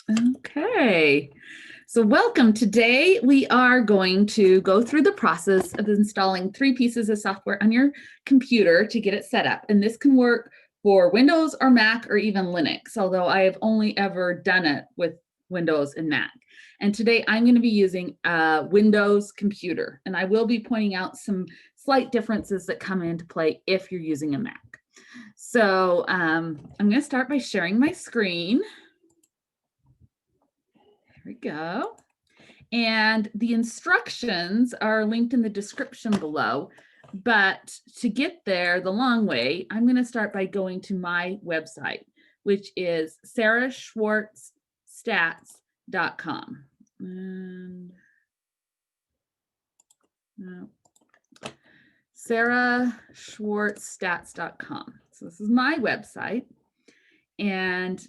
Okay, so welcome. Today we are going to go through the process of installing 3 pieces of software on your computer to get it set up. And this can work for Windows or Mac or even Linux, although I have only ever done it with Windows and Mac. And today I'm going to be using a Windows computer, and I will be pointing out some slight differences that come into play if you're using a Mac. So I'm going to start by sharing my screen. There we go. And the instructions are linked in the description below. But to get there the long way, I'm going to start by going to my website, which is sarahschwartzstats.com. And no, sarahschwartzstats.com. So this is my website. And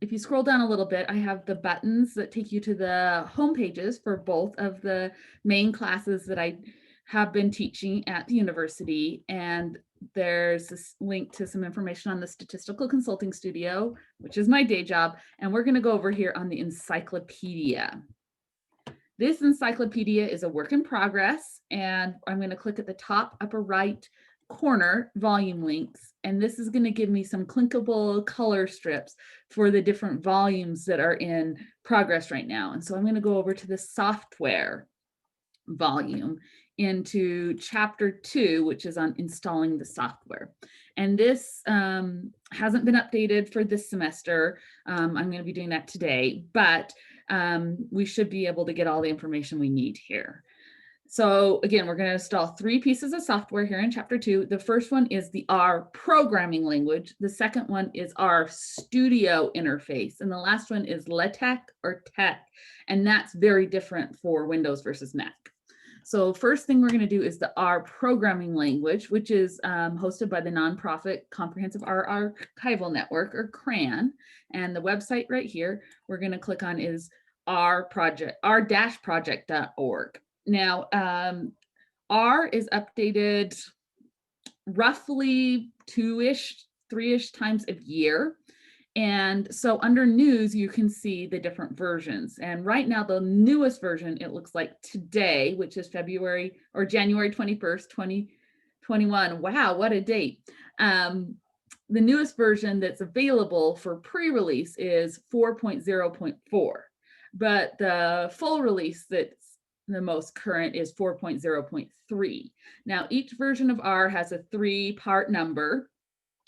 if you scroll down a little bit, I have the buttons that take you to the home pages for both of the main classes that I have been teaching at the university. And there's this link to some information on the Statistical Consulting Studio, which is my day job. And we're going to go over here on the encyclopedia. This encyclopedia is a work in progress, and I'm going to click at the top upper right corner volume links, and this is going to give me some clickable color strips for the different volumes that are in progress right now. And so I'm going to go over to the software volume into chapter 2, which is on installing the software. And this hasn't been updated for this semester. I'm going to be doing that today, but we should be able to get all the information we need here. So again, we're going to install 3 pieces of software here in chapter 2. The first one is the R programming language. The second one is RStudio interface. And the last one is LaTeX or TeX. And that's very different for Windows versus Mac. So first thing we're going to do is the R programming language, which is hosted by the nonprofit Comprehensive R Archival Network, or CRAN. And the website right here we're going to click on is r-project.org. Now, R is updated roughly 2-ish, 3-ish times a year. And so under news, you can see the different versions. And right now, the newest version, it looks like today, which is January 21st, 2021. Wow, what a date. The newest version that's available for pre-release is 4.0.4. But the full release that's the most current is 4.0.3. Now, each version of R has a 3-part number,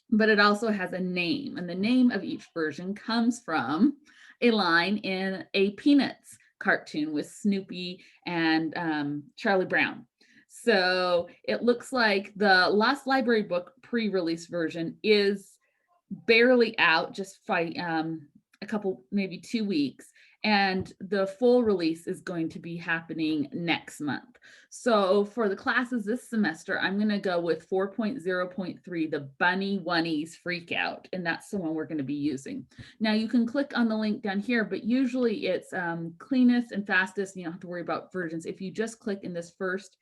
but it also has a name, and the name of each version comes from a line in a Peanuts cartoon with Snoopy and Charlie Brown. So it looks like the Lost Library Book pre-release version is barely out, just by a couple, maybe 2 weeks. And the full release is going to be happening next month. So for the classes this semester, I'm going to go with 4.0.3, the Bunny Wunnies Freak Out, and that's the one we're going to be using. Now you can click on the link down here, but usually it's cleanest and fastest. You don't have to worry about versions. If you just click in this first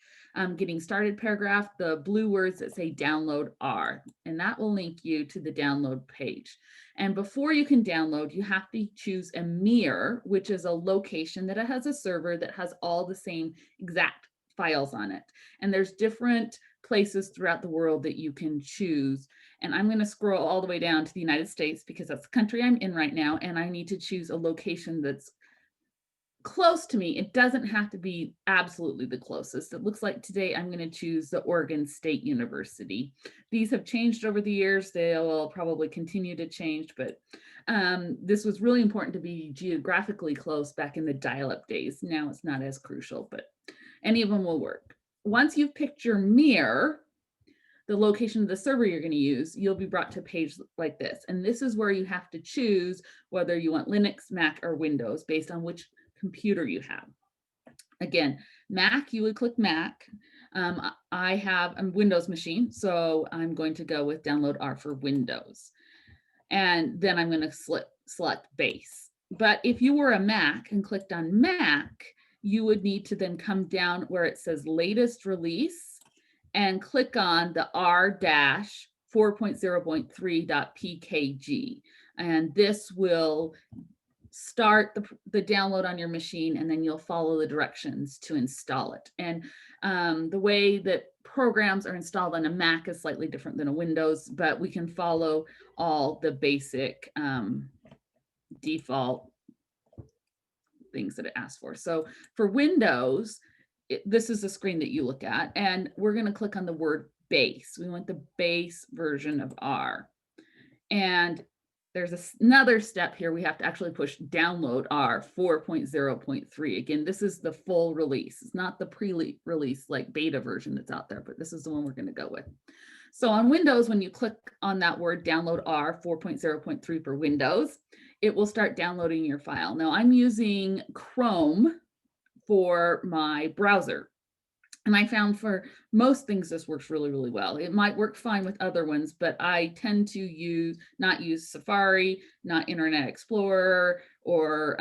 getting started paragraph, the blue words that say download R, and that will link you to the download page. And before you can download, you have to choose a mirror, which is a location that it has a server that has all the same exact files on it. And there's different places throughout the world that you can choose. And I'm going to scroll all the way down to the United States because that's the country I'm in right now. And I need to choose a location that's close to me. It doesn't have to be absolutely the closest. It looks like today I'm going to choose the Oregon State University. These have changed over the years. They will probably continue to change, but this was really important to be geographically close back in the dial-up days. Now it's not as crucial, but any of them will work. Once you've picked your mirror, the location of the server you're going to use, you'll be brought to a page like this. And this is where you have to choose whether you want Linux, Mac, or Windows based on which computer you have. Again, Mac, you would click Mac. I have a Windows machine, so I'm going to go with download R for Windows. And then I'm going to select base. But if you were a Mac and clicked on Mac, you would need to then come down where it says latest release and click on the R-4.0.3.pkg. And this will start the download on your machine, and then you'll follow the directions to install it. And the way that programs are installed on a Mac is slightly different than a Windows, but we can follow all the basic default things that it asks for. So for Windows, this is the screen that you look at, and we're going to click on the word base. We want the base version of R. And there's another step here. We have to actually push download R 4.0.3. Again, this is the full release. It's not the pre-release like beta version that's out there, but this is the one we're going to go with. So on Windows, when you click on that word download R 4.0.3 for Windows, it will start downloading your file. Now I'm using Chrome for my browser. And I found for most things, this works really, really well. It might work fine with other ones, but I tend to not use Safari, not Internet Explorer, or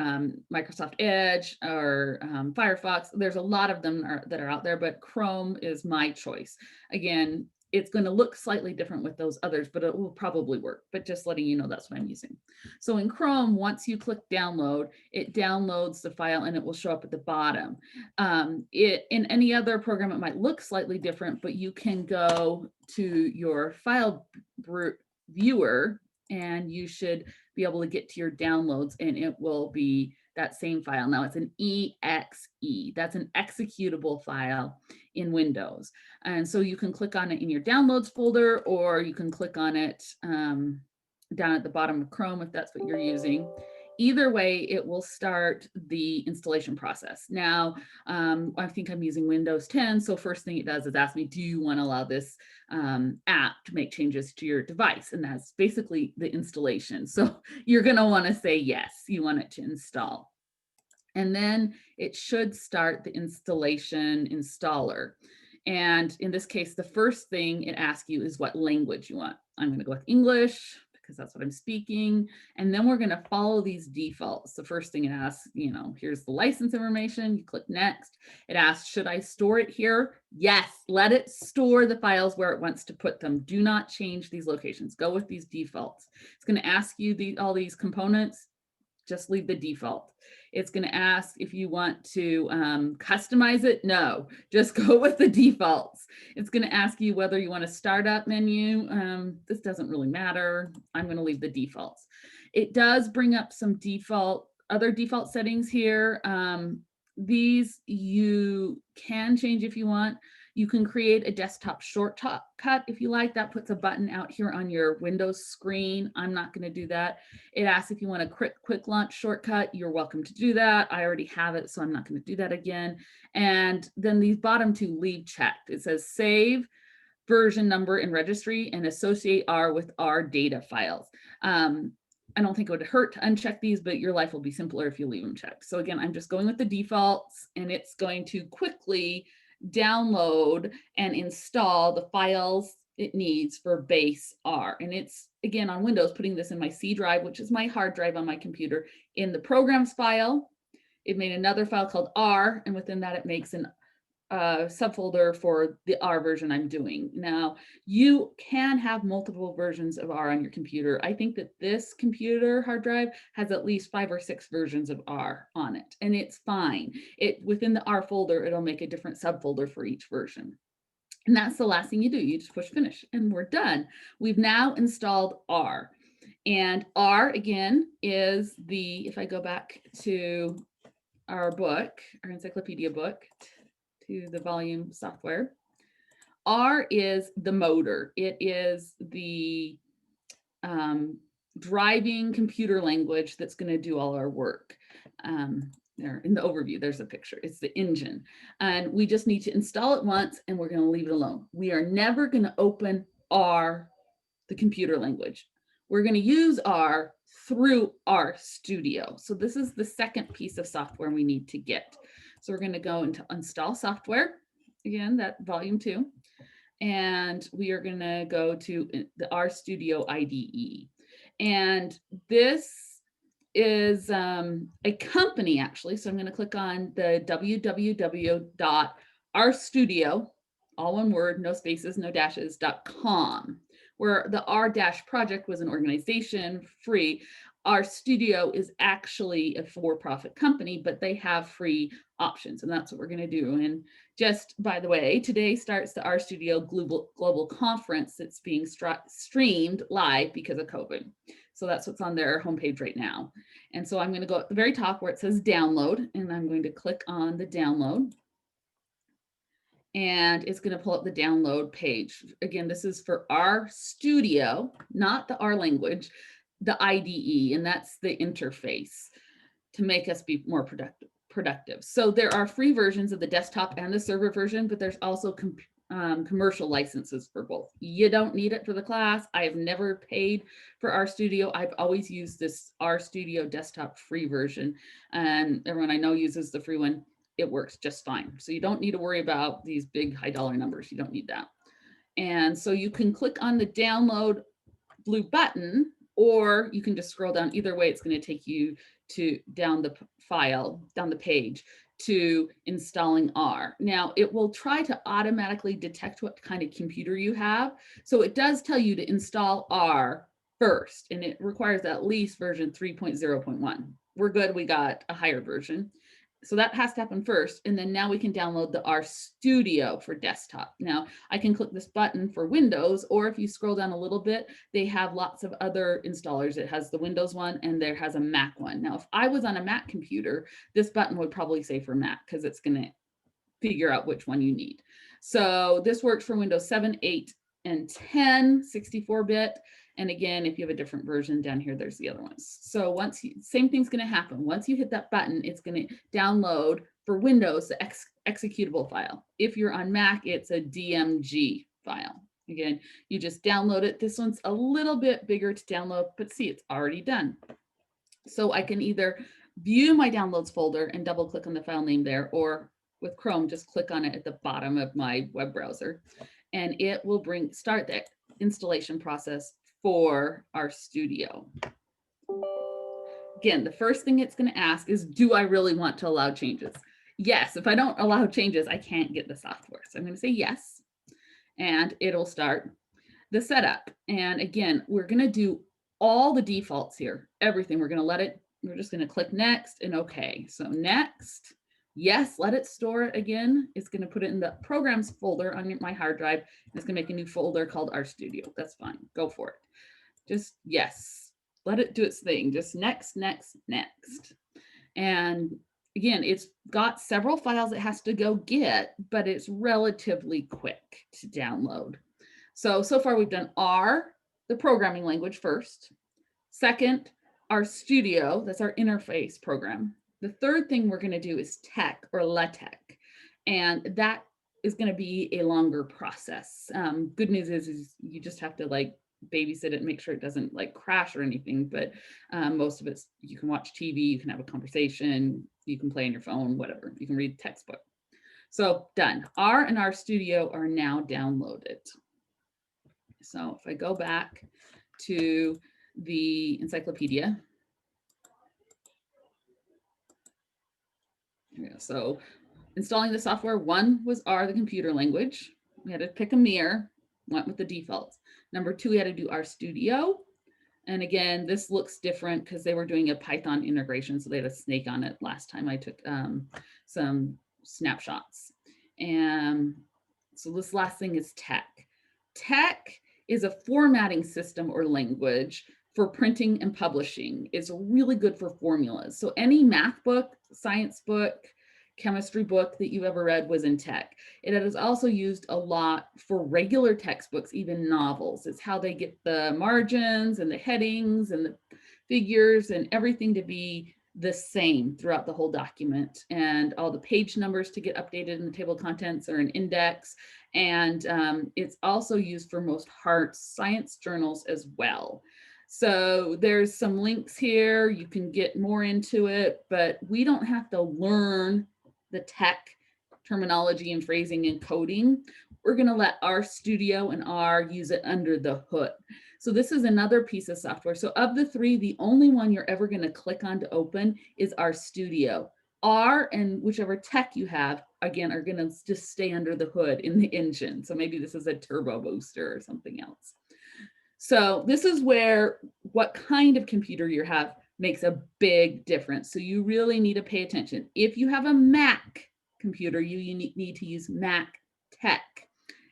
Microsoft Edge, or Firefox. There's a lot of them that are out there, but Chrome is my choice. Again, it's going to look slightly different with those others, but it will probably work. But just letting you know, that's what I'm using. So in Chrome, once you click download, it downloads the file and it will show up at the bottom. In any other program, it might look slightly different, but you can go to your file viewer and you should be able to get to your downloads, and it will be that same file. Now it's an EXE. That's an executable file in Windows. And so you can click on it in your downloads folder, or you can click on it down at the bottom of Chrome if that's what you're using. Either way, it will start the installation process. Now, I think I'm using Windows 10. So first thing it does is ask me, do you want to allow this app to make changes to your device? And that's basically the installation. So you're going to want to say yes, you want it to install. And then it should start the installation installer. And in this case, the first thing it asks you is what language you want. I'm going to go with English, because that's what I'm speaking. And then we're going to follow these defaults. The first thing it asks, here's the license information. You click next. It asks, should I store it here? Yes, let it store the files where it wants to put them. Do not change these locations. Go with these defaults. It's going to ask you all these components. Just leave the default. It's going to ask if you want to customize it. No, just go with the defaults. It's going to ask you whether you want a startup menu. This doesn't really matter. I'm going to leave the defaults. It does bring up some other default settings here. These you can change if you want. You can create a desktop shortcut if you like. That puts a button out here on your Windows screen. I'm not going to do that. It asks if you want a quick launch shortcut. You're welcome to do that. I already have it, so I'm not going to do that again. And then these bottom two, leave checked. It says save version number in registry and associate R with R data files. I don't think it would hurt to uncheck these, but your life will be simpler if you leave them checked. So again, I'm just going with the defaults, and it's going to quickly download and install the files it needs for base R. And it's, again, on Windows, putting this in my C drive, which is my hard drive on my computer, in the programs file. It made another file called R, and within that it makes an subfolder for the R version I'm doing. Now, you can have multiple versions of R on your computer. I think that this computer hard drive has at least 5 or 6 versions of R on it, and it's fine. Within the R folder, it'll make a different subfolder for each version. And that's the last thing you do. You just push finish, and we're done. We've now installed R. And R, again, is if I go back to our book, our encyclopedia book, to the volume software. R is the motor. It is the driving computer language that's going to do all our work. There in the overview, there's a picture. It's the engine. And we just need to install it once, and we're going to leave it alone. We are never going to open R, the computer language. We're going to use R through RStudio. So this is the second piece of software we need to get. So we're going to go into install software, again, that volume 2, and we are going to go to the RStudio IDE. And this is a company, actually. So I'm going to click on the www.rstudio, all one word, no spaces, no dashes, .com, where the R- project was an organization, free. RStudio is actually a for-profit company, but they have free options, and that's what we're going to do. And just by the way, today starts the RStudio Global Conference that's being streamed live because of COVID. So that's what's on their homepage right now. And so I'm going to go at the very top where it says download, and I'm going to click on the download. And it's going to pull up the download page. Again, this is for RStudio, not the R language, the IDE, and that's the interface to make us be more productive. So there are free versions of the desktop and the server version, but there's also commercial licenses for both. You don't need it for the class. I have never paid for RStudio. I've always used this RStudio desktop free version, and everyone I know uses the free one. It works just fine. So you don't need to worry about these big high dollar numbers. You don't need that. And so you can click on the download blue button, or you can just scroll down. Either way, it's going to take you to down the file, down the page to installing R. Now it will try to automatically detect what kind of computer you have. So it does tell you to install R first, and it requires at least version 3.0.1. We're good, we got a higher version. So that has to happen first. And then now we can download the RStudio for desktop. Now I can click this button for Windows, or if you scroll down a little bit, they have lots of other installers. It has the Windows one and there has a Mac one. Now, if I was on a Mac computer, this button would probably say for Mac because it's going to figure out which one you need. So this works for Windows 7, 8, and 10, 64-bit. And again, if you have a different version down here, there's the other ones. So same thing's going to happen. Once you hit that button, it's going to download for Windows the executable file. If you're on Mac, it's a DMG file. Again, you just download it. This one's a little bit bigger to download, but see, it's already done. So I can either view my downloads folder and double click on the file name there, or with Chrome, just click on it at the bottom of my web browser, and it will start the installation process for RStudio. Again, the first thing it's going to ask is, do I really want to allow changes? Yes. If I don't allow changes, I can't get the software. So I'm going to say yes, and it'll start the setup. And again, we're going to do all the defaults here, everything. We're just going to click next and okay. So next, yes, let it store it again. It's going to put it in the programs folder on my hard drive. And it's going to make a new folder called RStudio. That's fine. Go for it. Just yes, let it do its thing. Just next, next, next. And again, it's got several files it has to go get, but it's relatively quick to download. So far we've done R, the programming language first. Second, RStudio, that's our interface program. The third thing we're going to do is tech or LaTeX, and that is going to be a longer process. Good news is you just have to like babysit it and make sure it doesn't like crash or anything, but most of it's, you can watch TV, you can have a conversation, you can play on your phone, whatever, you can read textbook. So done. R and RStudio are now downloaded. So if I go back to the encyclopedia, so installing the software, one was R, the computer language. We had to pick a mirror, went with the defaults. Number two, we had to do RStudio. And again, this looks different because they were doing a Python integration. So they had a snake on it last time I took some snapshots. And so this last thing is tech. Tech is a formatting system or language for printing and publishing. It's really good for formulas. So any math book, science book, chemistry book that you ever read was in tech. It is also used a lot for regular textbooks, even novels. It's how they get the margins and the headings and the figures and everything to be the same throughout the whole document, and all the page numbers to get updated in the table of contents or an index. And it's also used for most hard science journals as well. So there's some links here. You can get more into it, but we don't have to learn the tech terminology and phrasing and coding. We're going to let RStudio and R use it under the hood. So this is another piece of software. So of the three, the only one you're ever going to click on to open is RStudio. R and whichever tech you have, again, are going to just stay under the hood in the engine. So maybe this is a turbo booster or something else. So this is where what kind of computer you have makes a big difference. So you really need to pay attention. If you have a Mac computer, you need to use Mac Tech.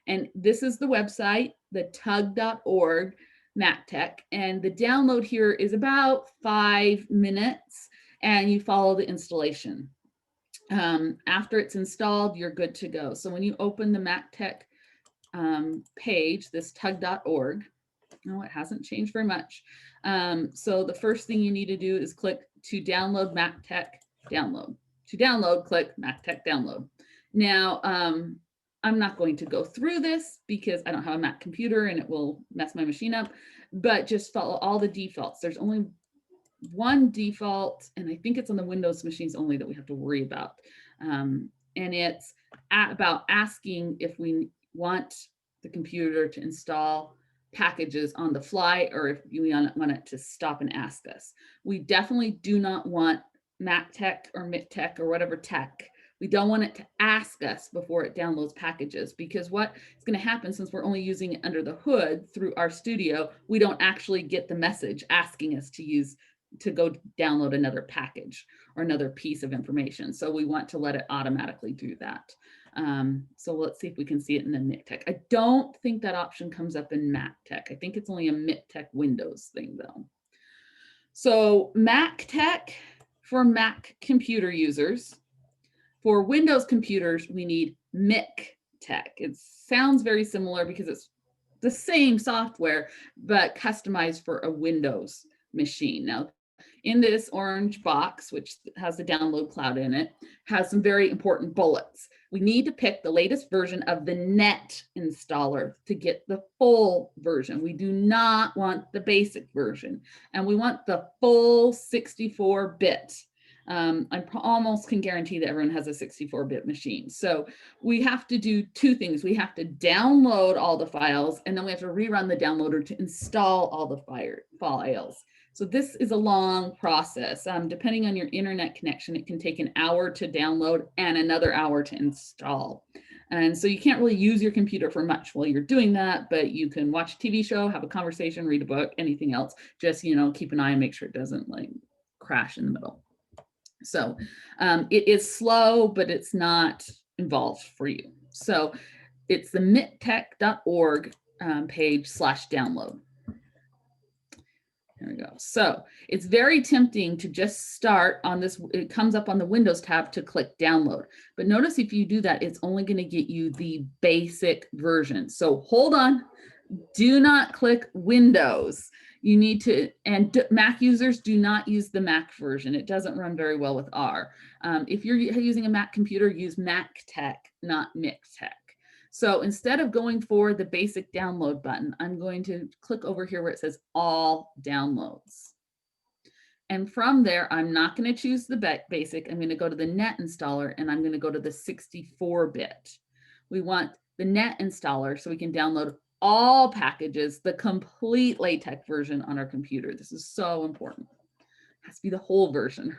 And this is the website, the tug.org Mac Tech. And the download here is about 5 minutes, and you follow the installation. After it's installed, you're good to go. So when you open the Mac Tech page, this tug.org, no, it hasn't changed very much. So the first thing you need to do is click to download Mac Tech download. To download, click Mac Tech download. Now, I'm not going to go through this because I don't have a Mac computer and it will mess my machine up, but just follow all the defaults. There's only one default, and I think it's on the Windows machines only that we have to worry about. And it's about asking if we want the computer to install packages on the fly or if you want it to stop and ask us. We definitely do not want Mac Tech or Mic Tech or whatever tech. We don't want it to ask us before it downloads packages, because what is going to happen, since we're only using it under the hood through RStudio, we don't actually get the message asking us to go download another package or another piece of information. So we want to let it automatically do that. So let's see if we can see it in the Mic Tech. I don't think that option comes up in Mac Tech. I think it's only a Mic Tech Windows thing though. So Mac Tech for Mac computer users. For Windows computers, we need Mic Tech. It sounds very similar because it's the same software, but customized for a Windows machine. Now, in this orange box, which has the download cloud in it, has some very important bullets. We need to pick the latest version of the net installer to get the full version. We do not want the basic version, and we want the full 64-bit. I almost can guarantee that everyone has a 64-bit machine. So we have to do two things. We have to download all the files, and then we have to rerun the downloader to install all the files. So this is a long process. Depending on your internet connection, it can take an hour to download and another hour to install. And so you can't really use your computer for much while you're doing that, but you can watch a TV show, have a conversation, read a book, anything else. Just, keep an eye and make sure it doesn't like crash in the middle. So it is slow, but it's not involved for you. So it's the mittech.org page/download. There we go. So it's very tempting to just start on this. It comes up on the Windows tab to click download. But notice if you do that, it's only going to get you the basic version. So hold on. Do not click Windows. You need to, and Mac users do not use the Mac version. It doesn't run very well with R. If you're using a Mac computer, use Mac Tech, not Mic Tech. So instead of going for the basic download button, I'm going to click over here where it says all downloads. And from there, I'm not going to choose the basic. I'm going to go to the net installer, and I'm going to go to the 64-bit. We want the net installer so we can download all packages, the complete LaTeX version on our computer. This is so important. It has to be the whole version.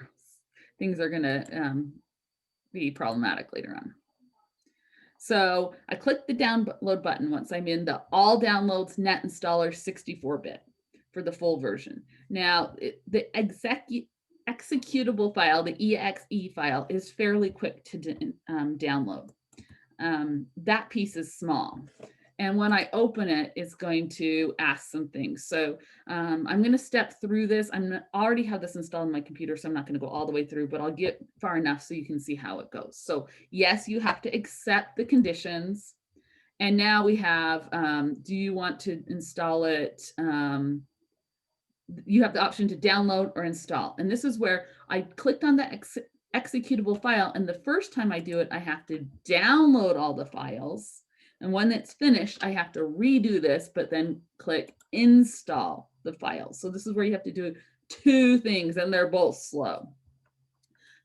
Things are going to be problematic later on. So I click the download button once I'm in the all downloads net installer 64-bit for the full version. Now, the executable file, the exe file, is fairly quick to download. That piece is small. And when I open it, it's going to ask some things. So I'm going to step through this. I already have this installed on my computer, so I'm not going to go all the way through, but I'll get far enough so you can see how it goes. So yes, you have to accept the conditions. And now we have, do you want to install it? You have the option to download or install. And this is where I clicked on the executable file. And the first time I do it, I have to download all the files. And when it's finished, I have to redo this, but then click install the files. So this is where you have to do two things, and they're both slow.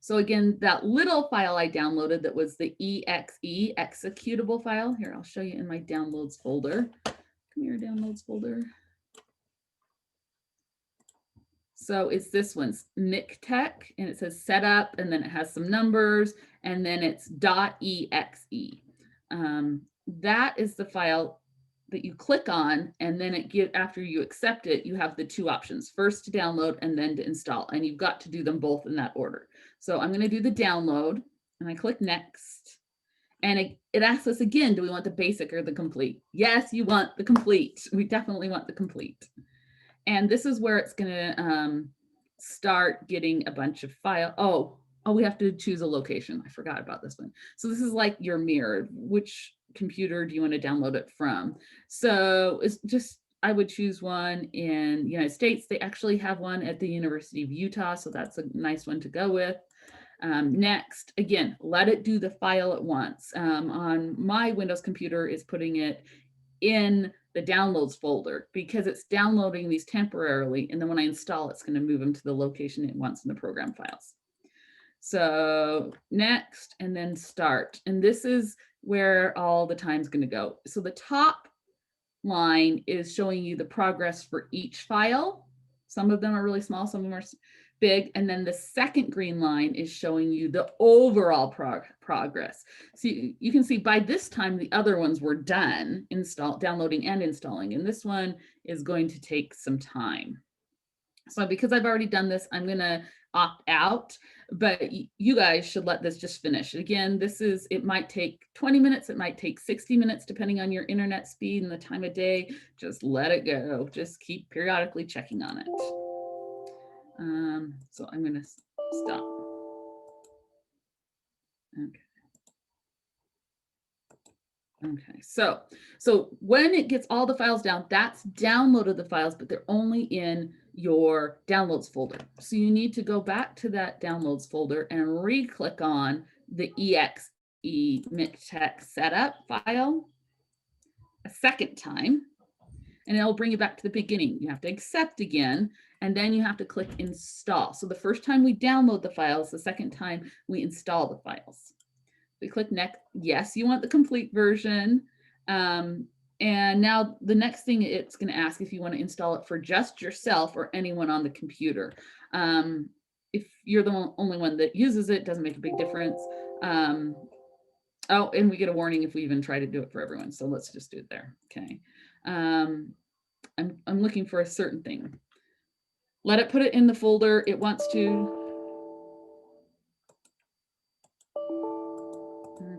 So again, that little file I downloaded that was the exe executable file. Here, I'll show you in my downloads folder. Come here, downloads folder. So it's this one's Mic Tech, and it says setup, and then it has some numbers, and then it's .exe. That is the file that you click on, and then after you accept it, you have the two options, first to download and then to install, and you've got to do them both in that order. So I'm going to do the download, and I click next, and it asks us again, do we want the basic or the complete? Yes, you want the complete. We definitely want the complete. And this is where it's going to start getting a bunch of file. Oh, we have to choose a location. I forgot about this one. So this is like your mirror. Which computer do you want to download it from? So it's just, I would choose one in the United States. They actually have one at the University of Utah, so that's a nice one to go with. Next, again, let it do the file at once. On my Windows computer, is putting it in the downloads folder because it's downloading these temporarily, and then when I install, it's going to move them to the location it wants in the program files. So next, and then start. And this is where all the time's going to go. So the top line is showing you the progress for each file. Some of them are really small, some of them are big. And then the second green line is showing you the overall progress. So you can see by this time, the other ones were done, downloading and installing. And this one is going to take some time. So because I've already done this, I'm going to opt out, but you guys should let this just finish. Again, it might take 20 minutes, it might take 60 minutes, depending on your internet speed and the time of day. Just let it go. Just keep periodically checking on it. So I'm going to stop. Okay, so when it gets all the files down, that's downloaded the files, but they're only in your downloads folder. So you need to go back to that downloads folder and re-click on the exe MikTeX setup file a second time, and it'll bring you back to the beginning. You have to accept again, and then you have to click install. So the first time we download the files, the second time we install the files. We click next. Yes, you want the complete version. And now the next thing it's going to ask if you want to install it for just yourself or anyone on the computer. If you're the only one that uses it, doesn't make a big difference. Oh, and we get a warning if we even try to do it for everyone. So let's just do it there. Okay. I'm looking for a certain thing. Let it put it in the folder it wants to.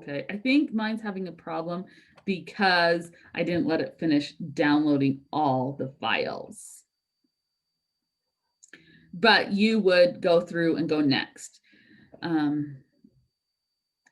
Okay, I think mine's having a problem because I didn't let it finish downloading all the files. But you would go through and go next. And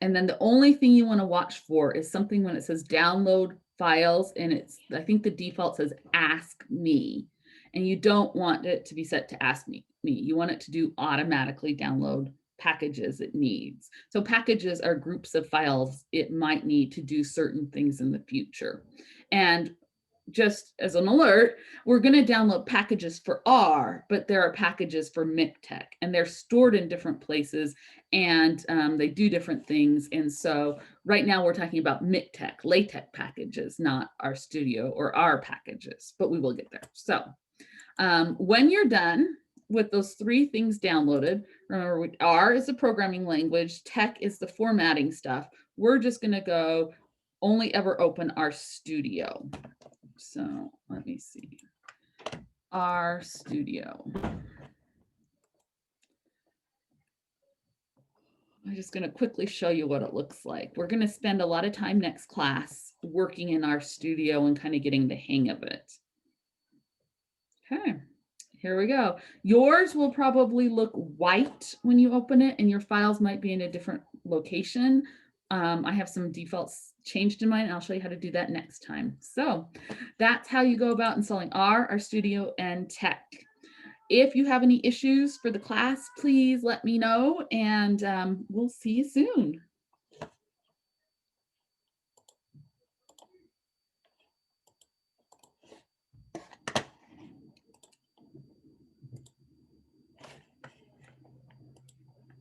then the only thing you want to watch for is something when it says download files, and I think the default says ask me, and you don't want it to be set to ask me. You want it to do automatically download packages it needs. So packages are groups of files it might need to do certain things in the future. And just as an alert, we're going to download packages for R, but there are packages for MikTeX, and they're stored in different places, and they do different things. And so right now we're talking about MikTeX, LaTeX packages, not RStudio or R packages, but we will get there. So when you're done with those three things downloaded, remember R is the programming language, Tech is the formatting stuff. We're just going to go only ever open RStudio. So let me see. RStudio. I'm just going to quickly show you what it looks like. We're going to spend a lot of time next class working in RStudio and kind of getting the hang of it. Okay. Here we go. Yours will probably look white when you open it, and your files might be in a different location. I have some defaults changed in mine, and I'll show you how to do that next time. So that's how you go about installing R, RStudio, and Tech. If you have any issues for the class, please let me know, and we'll see you soon.